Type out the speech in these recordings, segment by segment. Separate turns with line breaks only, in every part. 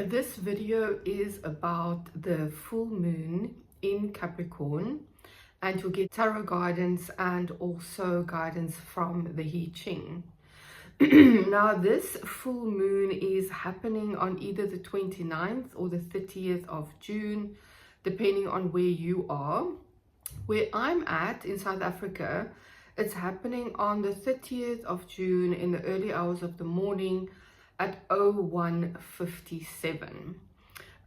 This video is about the full moon in Capricorn, and you'll get tarot guidance and also guidance from the I Ching. Now, this full moon is happening on either the 29th or the 30th of June, depending on where you are. Where I'm at in South Africa, it's happening on the 30th of June in the early hours of the morning at 01:57.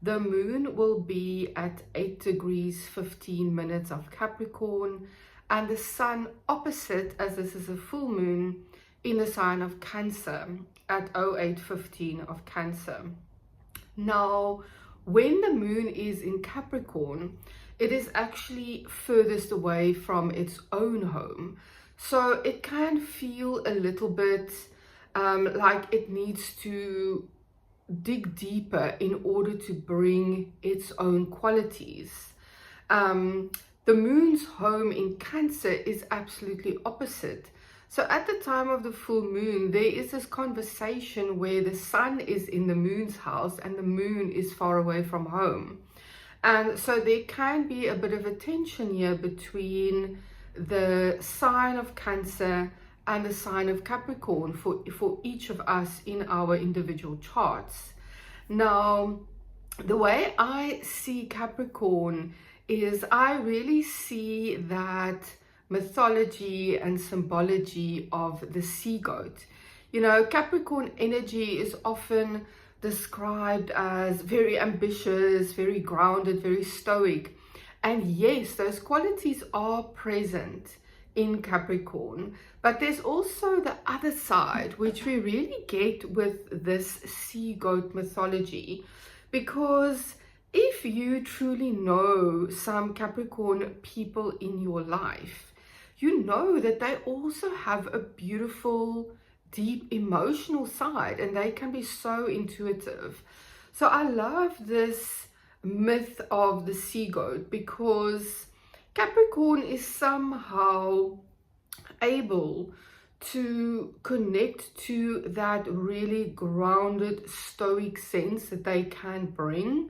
The moon will be at 8 degrees 15 minutes of Capricorn, and the sun opposite, as this is a full moon, in the sign of Cancer at 08:15 of Cancer. Now, when the moon is in Capricorn, it is actually furthest away from its own home. So it can feel a little bit like it needs to dig deeper in order to bring its own qualities. The moon's home in Cancer is absolutely opposite. So at the time of the full moon, there is this conversation where the sun is in the moon's house and the moon is far away from home. And so there can be a bit of a tension here between the sign of Cancer and the sign of Capricorn for each of us in our individual charts. Now, the way I see Capricorn is I really see that mythology and symbology of the sea goat. You know, Capricorn energy is often described as very ambitious, very grounded, very stoic. And yes, those qualities are present in Capricorn, but there's also the other side, which we really get with this sea goat mythology, because if you truly know some Capricorn people in your life, you know that they also have a beautiful, deep emotional side, and they can be so intuitive. So I love this myth of the sea goat because Capricorn is somehow able to connect to that really grounded, stoic sense that they can bring,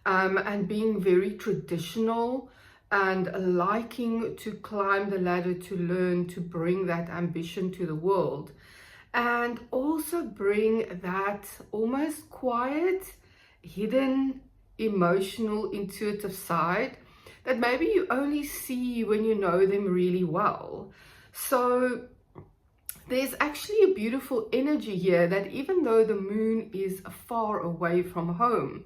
and being very traditional and liking to climb the ladder to learn, to bring that ambition to the world, and also bring that almost quiet, hidden, emotional, intuitive side that maybe you only see when you know them really well. So there's actually a beautiful energy here that even though the moon is far away from home,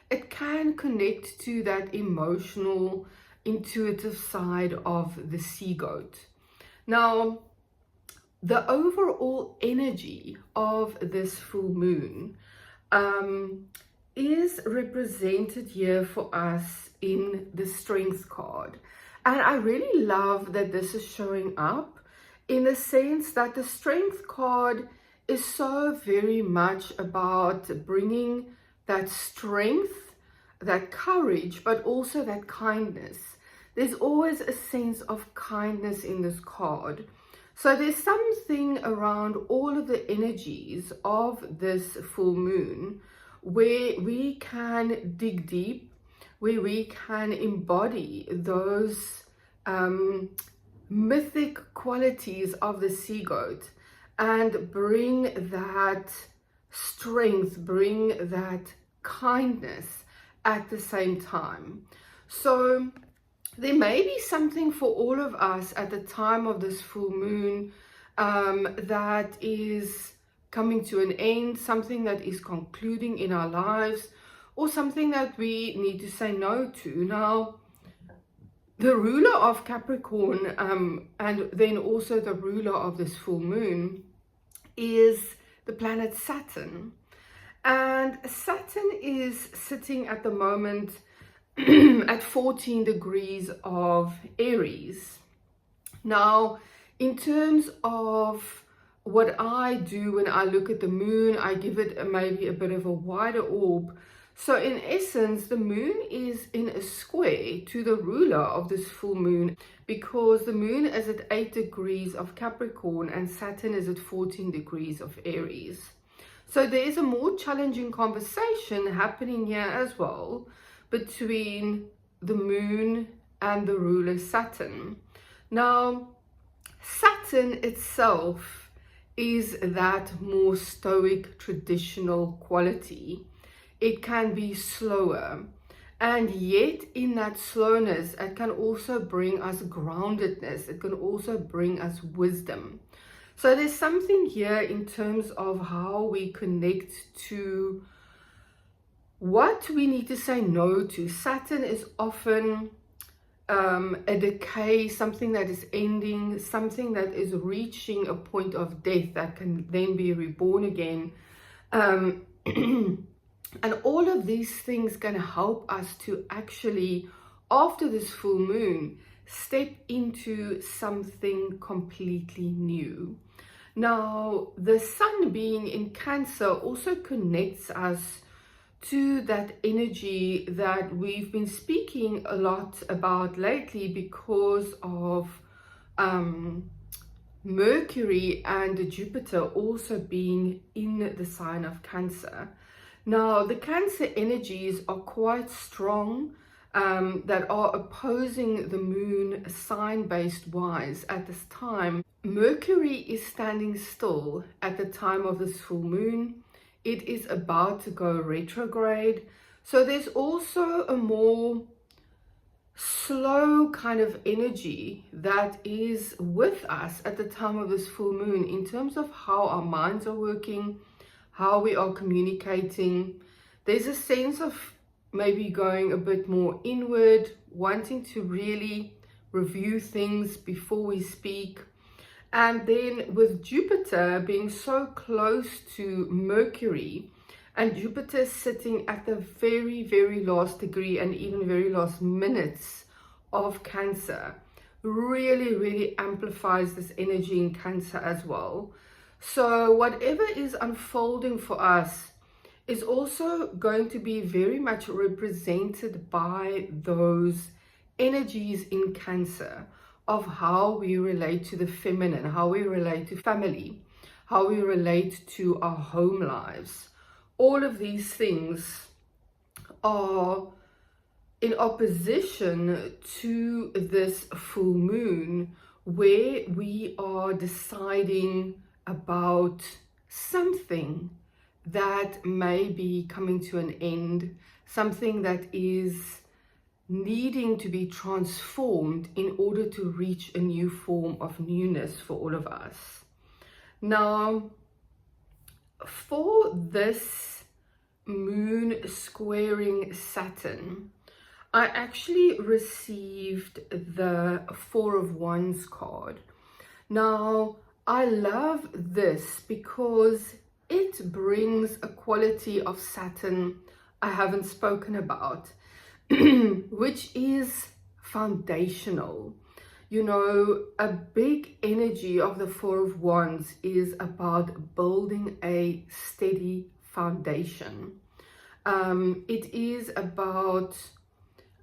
it can connect to that emotional, intuitive side of the sea goat. Now, the overall energy of this full moon is represented here for us in the Strength card. And I really love that this is showing up in the sense that the Strength card is so very much about bringing that strength, that courage, but also that kindness. There's always a sense of kindness in this card. So there's something around all of the energies of this full moon where we can dig deep, where we can embody those mythic qualities of the sea goat and bring that strength, bring that kindness at the same time. So there may be something for all of us at the time of this full moon that is coming to an end, something that is concluding in our lives, or something that we need to say no to. Now, the ruler of Capricorn and then also the ruler of this full moon is the planet Saturn. And Saturn is sitting at the moment at 14 degrees of Aries. Now, in terms of what I do when I look at the moon, I give it maybe a bit of a wider orb. So in essence, the moon is in a square to the ruler of this full moon because the moon is at 8 degrees of Capricorn and Saturn is at 14 degrees of Aries. So there is a more challenging conversation happening here as well between the moon and the ruler Saturn. Now, Saturn itself is that more stoic, traditional quality. It can be slower, and yet in that slowness, it can also bring us groundedness. It can also bring us wisdom. So there's something here in terms of how we connect to what we need to say no to. Saturn is often a decay, something that is ending, something that is reaching a point of death that can then be reborn again. And all of these things can help us to actually, after this full moon, step into something completely new. Now, the sun being in Cancer also connects us to that energy that we've been speaking a lot about lately because of Mercury and Jupiter also being in the sign of Cancer. Now, the Cancer energies are quite strong, that are opposing the moon sign-based wise at this time. Mercury is standing still at the time of this full moon. It is about to go retrograde. So there's also a more slow kind of energy that is with us at the time of this full moon in terms of how our minds are working, how we are communicating. There's a sense of maybe going a bit more inward, wanting to really review things before we speak. And then with Jupiter being so close to Mercury, and Jupiter sitting at the very, very last degree and even very last minutes of Cancer, really, really amplifies this energy in Cancer as well. So whatever is unfolding for us is also going to be very much represented by those energies in Cancer of how we relate to the feminine, how we relate to family, how we relate to our home lives. All of these things are in opposition to this full moon, where we are deciding about something that may be coming to an end, something that is needing to be transformed in order to reach a new form of newness for all of us. Now, for this moon squaring Saturn, I actually received the Four of Wands card. Now, I love this because it brings a quality of Saturn I haven't spoken about, which is foundational. You know, a big energy of the Four of Wands is about building a steady foundation. It is about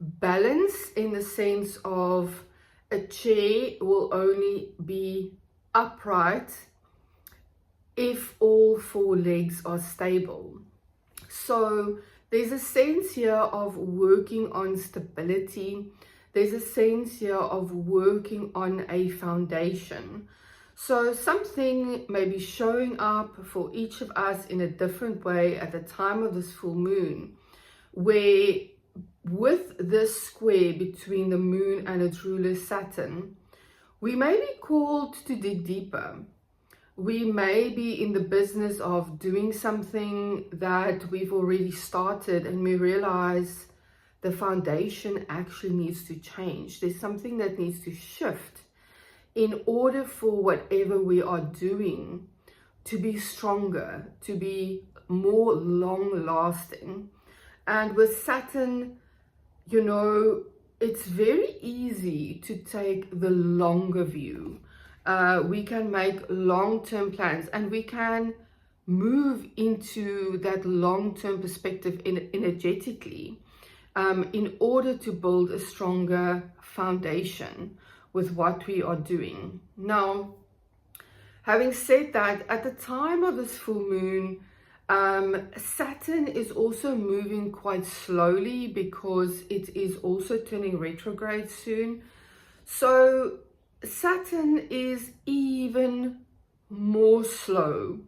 balance in the sense of a chair will only be upright if all four legs are stable. So there's a sense here of working on stability. There's a sense here of working on a foundation. So something may be showing up for each of us in a different way at the time of this full moon, where with this square between the moon and its ruler Saturn, we may be called to dig deeper. We may be in the business of doing something that we've already started and we realize the foundation actually needs to change. There's something that needs to shift in order for whatever we are doing to be stronger, to be more long lasting. And with Saturn, you know, it's very easy to take the longer view. We can make long-term plans and we can move into that long-term perspective energetically in order to build a stronger foundation with what we are doing. Now, having said that, at the time of this full moon, Saturn is also moving quite slowly because it is also turning retrograde soon. So Saturn is even more slow,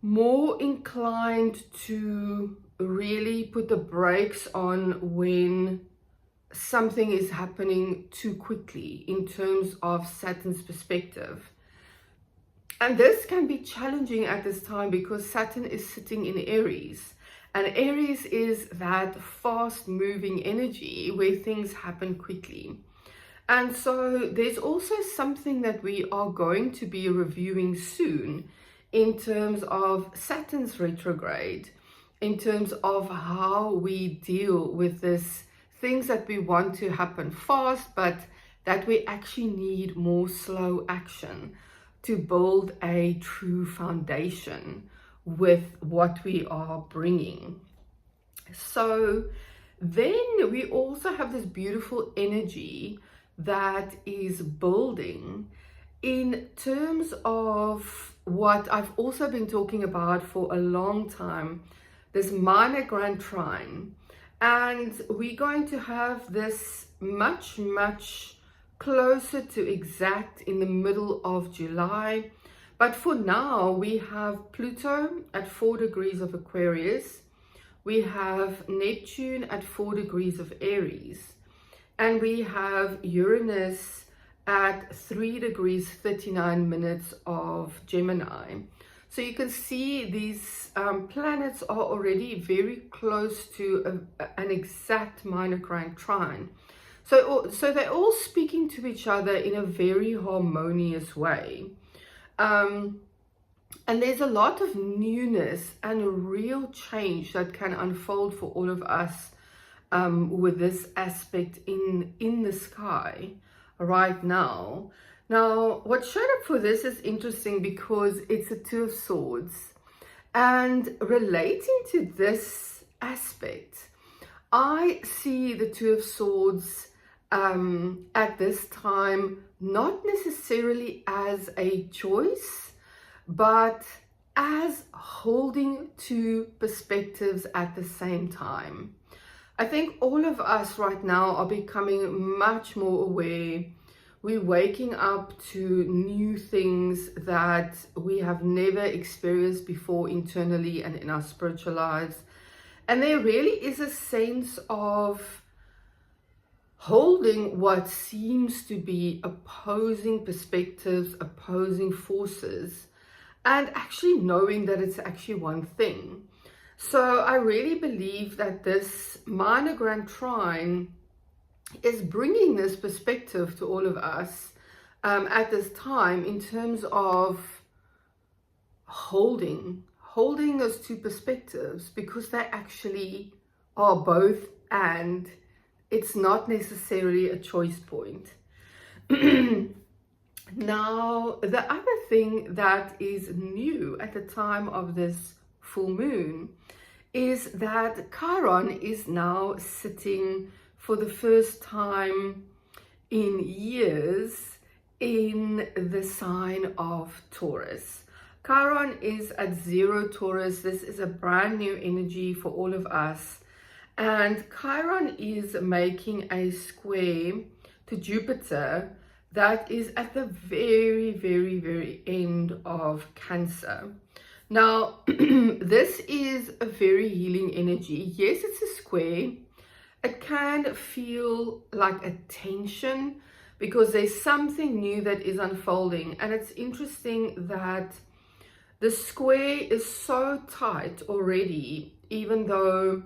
more inclined to really put the brakes on when something is happening too quickly in terms of Saturn's perspective. And this can be challenging at this time because Saturn is sitting in Aries. And Aries is that fast-moving energy where things happen quickly. And so there's also something that we are going to be reviewing soon in terms of Saturn's retrograde, in terms of how we deal with this, things that we want to happen fast, but that we actually need more slow action to build a true foundation with what we are bringing. So then we also have this beautiful energy that is building in terms of what I've also been talking about for a long time, this minor grand trine. And we're going to have this much closer to exact in the middle of July. But for now, we have Pluto at 4 degrees of Aquarius. We have Neptune at 4 degrees of Aries. And we have Uranus at 3 degrees 39 minutes of Gemini. So you can see these planets are already very close to an exact minor grand trine. So they're all speaking to each other in a very harmonious way. And there's a lot of newness and a real change that can unfold for all of us with this aspect in the sky right now. Now, what showed up for this is interesting because it's a Two of Swords. And relating to this aspect, I see the Two of Swords at this time, not necessarily as a choice, but as holding two perspectives at the same time. I think all of us right now are becoming much more aware. We're waking up to new things that we have never experienced before internally and in our spiritual lives. And there really is a sense of holding what seems to be opposing perspectives, opposing forces, and actually knowing that it's actually one thing. So I really believe that this minor grand trine is bringing this perspective to all of us at this time in terms of holding those two perspectives, because they actually are both, and it's not necessarily a choice point. Now, the other thing that is new at the time of this full moon is that Chiron is now sitting for the first time in years in the sign of Taurus. Chiron is at 0 Taurus. This is a brand new energy for all of us. And Chiron is making a square to Jupiter that is at the very end of Cancer. Now, this is a very healing energy. Yes, it's a square. It can feel like a tension because there's something new that is unfolding. And it's interesting that the square is so tight already, even though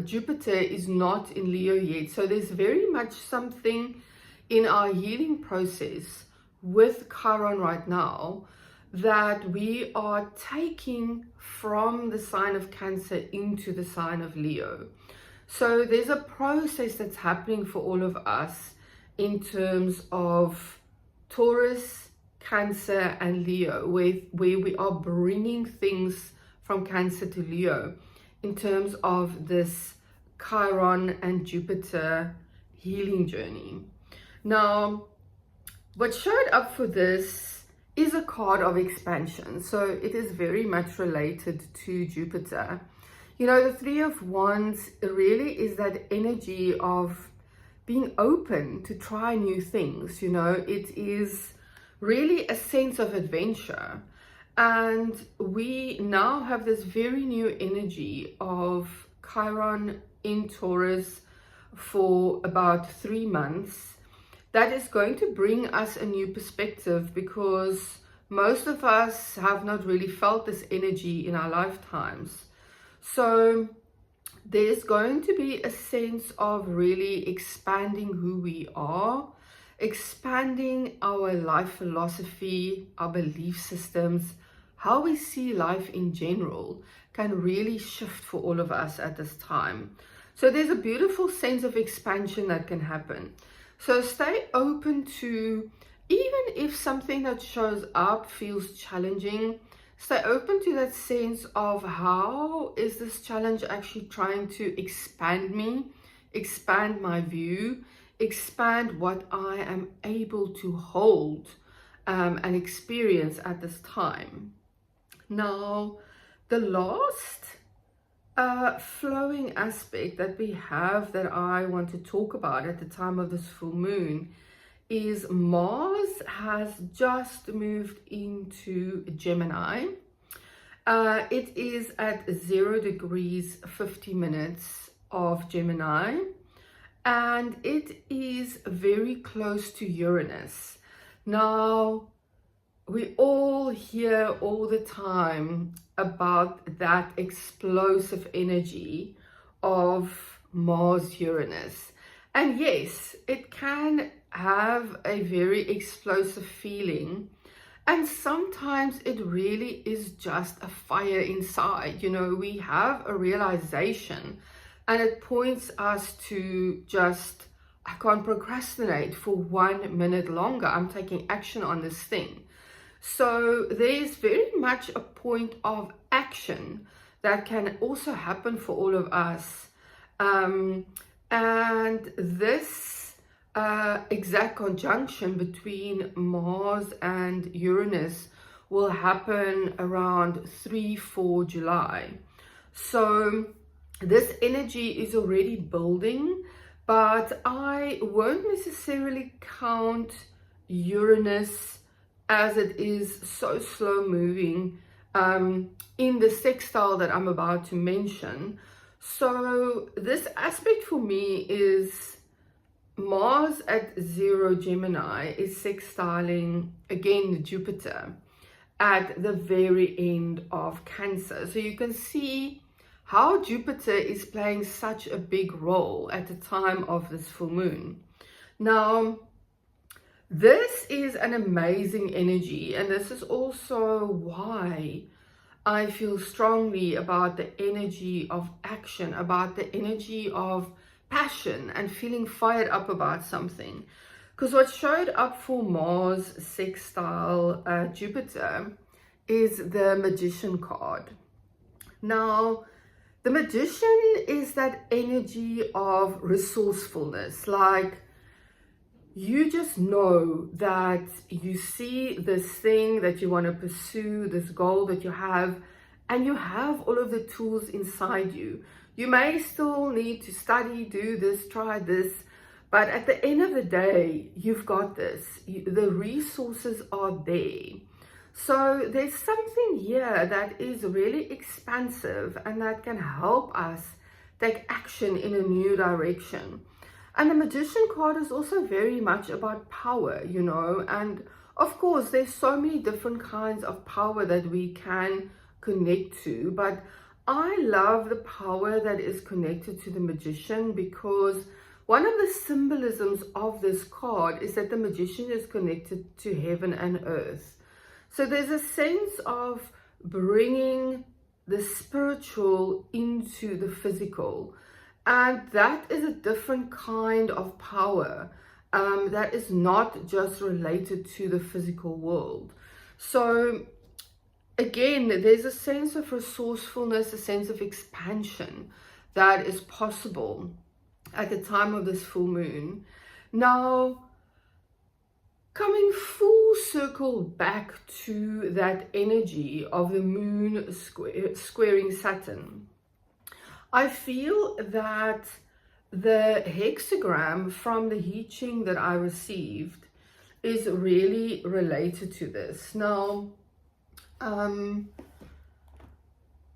Jupiter is not in Leo yet. So there's very much something in our healing process with Chiron right now that we are taking from the sign of Cancer into the sign of Leo. So there's a process that's happening for all of us in terms of Taurus, Cancer, and Leo, where we are bringing things from Cancer to Leo in terms of this Chiron and Jupiter healing journey. Now, what showed up for this is a card of expansion. So it is very much related to Jupiter. You know, the Three of Wands really is that energy of being open to try new things. You know, it is really a sense of adventure. And we now have this very new energy of Chiron in Taurus for about 3 months. That is going to bring us a new perspective, because most of us have not really felt this energy in our lifetimes. So there's going to be a sense of really expanding who we are, expanding our life philosophy, our belief systems, how we see life in general can really shift for all of us at this time. So there's a beautiful sense of expansion that can happen. So stay open to, even if something that shows up feels challenging, stay open to that sense of how is this challenge actually trying to expand me, expand my view, expand what I am able to hold and experience at this time. Now, the last flowing aspect that we have that I want to talk about at the time of this full moon is Mars has just moved into Gemini. It is at 0 degrees 50 minutes of Gemini, and it is very close to Uranus. Now, we all hear all the time about that explosive energy of Mars-Uranus. And yes, it can have a very explosive feeling. And sometimes it really is just a fire inside. You know, we have a realization and it points us to just, I can't procrastinate for 1 minute longer. I'm taking action on this thing. So there's very much a point of action that can also happen for all of us. And this exact conjunction between Mars and Uranus will happen around 3-4 July. So this energy is already building, but I won't necessarily count Uranus as it is so slow moving in the sextile that I'm about to mention. So this aspect for me is Mars at 0 Gemini is sextiling again Jupiter at the very end of Cancer. So you can see how Jupiter is playing such a big role at the time of this full moon. Now, this is an amazing energy, and this is also why I feel strongly about the energy of action, about the energy of passion and feeling fired up about something. Because what showed up for Mars sextile Jupiter is the Magician card. Now, the Magician is that energy of resourcefulness, like you just know that you see this thing that you want to pursue, this goal that you have, and you have all of the tools inside you. You may still need to study, do this, try this, but at the end of the day, you've got this. The resources are there. So there's something here that is really expansive and that can help us take action in a new direction. And the Magician card is also very much about power, you know, and of course there's so many different kinds of power that we can connect to, but I love the power that is connected to the Magician, because one of the symbolisms of this card is that the Magician is connected to heaven and earth. So there's a sense of bringing the spiritual into the physical. And that is a different kind of power that is not just related to the physical world. So again, there's a sense of resourcefulness, a sense of expansion that is possible at the time of this full moon. Now, coming full circle back to that energy of the moon squaring Saturn, I feel that the hexagram from the I Ching that I received is really related to this. Now,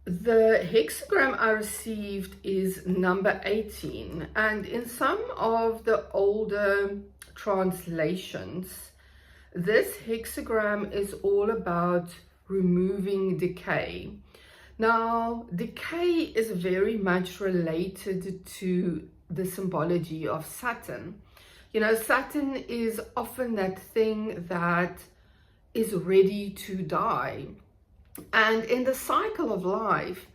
the hexagram I received is number 18, and in some of the older translations, this hexagram is all about removing decay. Now, decay is very much related to the symbology of Saturn. You know, Saturn is often that thing that is ready to die. And in the cycle of life,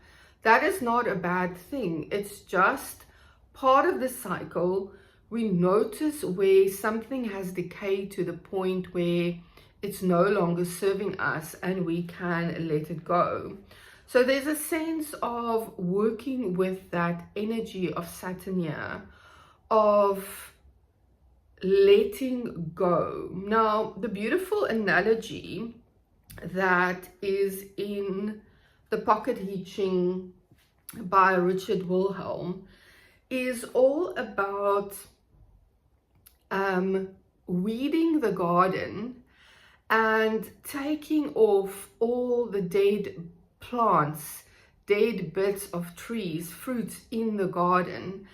that is not a bad thing. It's just part of the cycle. We notice where something has decayed to the point where it's no longer serving us and we can let it go. So there's a sense of working with that energy of Saturn here, of letting go. Now, the beautiful analogy that is in the Pocket I Ching by Richard Wilhelm is all about weeding the garden and taking off all the dead plants, dead bits of trees, fruits in the garden,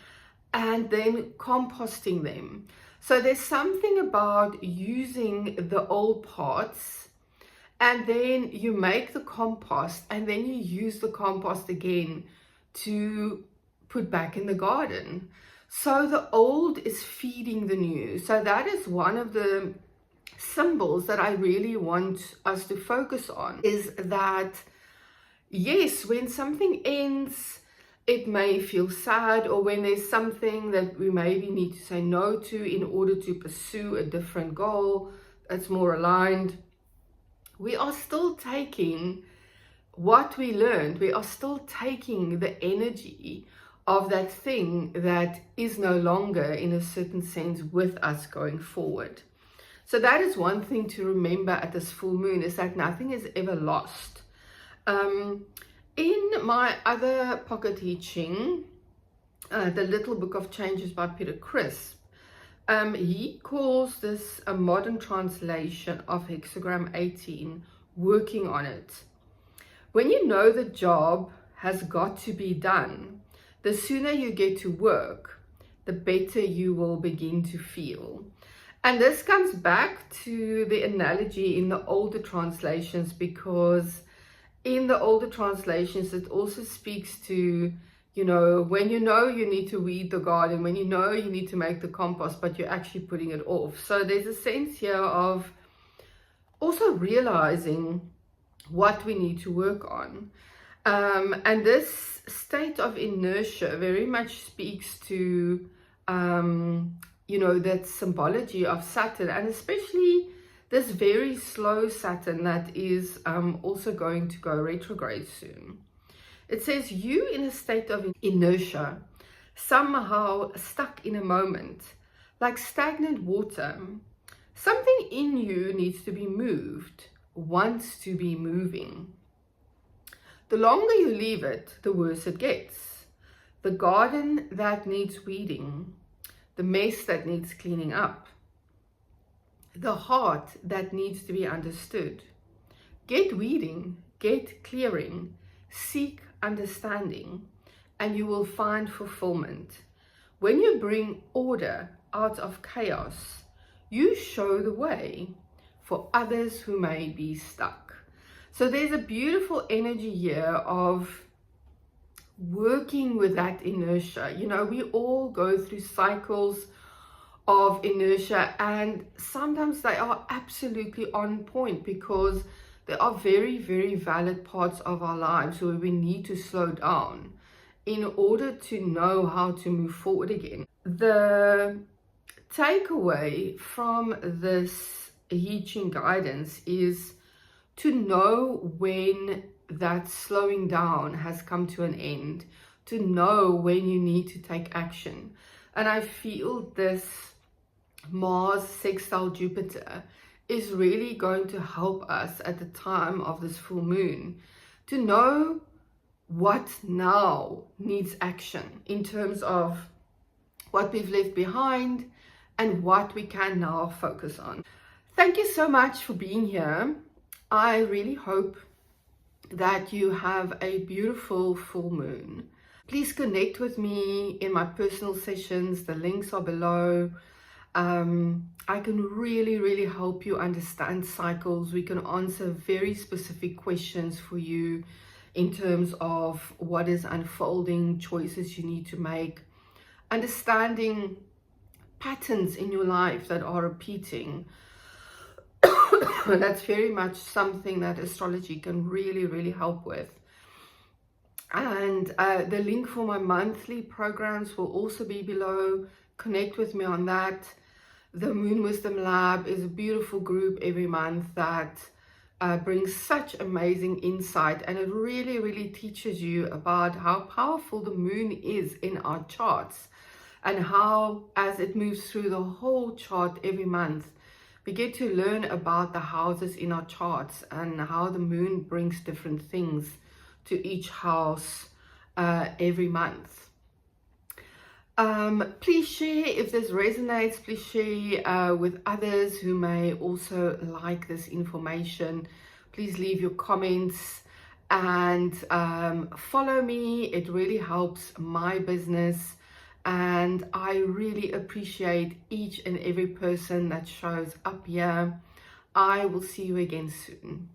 and then composting them. So there's something about using the old parts, and then you make the compost, and then you use the compost again to put back in the garden. So the old is feeding the new. So that is one of the symbols that I really want us to focus on, is that, yes, when something ends, it may feel sad, or when there's something that we maybe need to say no to in order to pursue a different goal that's more aligned, we are still taking what we learned. We are still taking the energy of that thing that is no longer, in a certain sense, with us going forward. So that is one thing to remember at this full moon, is that nothing is ever lost. In my other Pocket I Ching, the Little Book of Changes by Peter Crisp, he calls this a modern translation of hexagram 18, working on it. When you know the job has got to be done, the sooner you get to work, the better you will begin to feel. And this comes back to the analogy in the older translations, because in the older translations, it also speaks to, you know you need to weed the garden, when you know you need to make the compost, but you're actually putting it off. So there's a sense here of also realizing what we need to work on. And this state of inertia very much speaks to, that symbology of Saturn, and especially this very slow Saturn that is also going to go retrograde soon. It says, you in a state of inertia, somehow stuck in a moment, like stagnant water. Something in you needs to be moved, wants to be moving. The longer you leave it, the worse it gets. The garden that needs weeding, the mess that needs cleaning up, the heart that needs to be understood. Get weeding, get clearing, seek understanding, and you will find fulfillment. When you bring order out of chaos, you show the way for others who may be stuck. So there's a beautiful energy here of working with that inertia. We all go through cycles of inertia, and sometimes they are absolutely on point, because there are very, very valid parts of our lives where we need to slow down in order to know how to move forward again. The takeaway from this I Ching guidance is to know when that slowing down has come to an end, to know when you need to take action. And I feel this Mars sextile Jupiter is really going to help us at the time of this full moon to know what now needs action in terms of what we've left behind and what we can now focus on. Thank you so much for being here. I really hope that you have a beautiful full moon. Please connect with me in my personal sessions. The links are below. I can really help you understand cycles. We can answer very specific questions for you in terms of what is unfolding, choices you need to make, understanding patterns in your life that are repeating. That's very much something that astrology can really help with. And the link for my monthly programs will also be below. Connect with me on that. The Moon Wisdom Lab is a beautiful group every month that brings such amazing insight, and it really teaches you about how powerful the moon is in our charts, and how, as it moves through the whole chart every month, we get to learn about the houses in our charts and how the moon brings different things to each house every month. Please share if this resonates. Please share with others who may also like this information. Please leave your comments and follow me. It really helps my business, and I really appreciate each and every person that shows up here. I will see you again soon.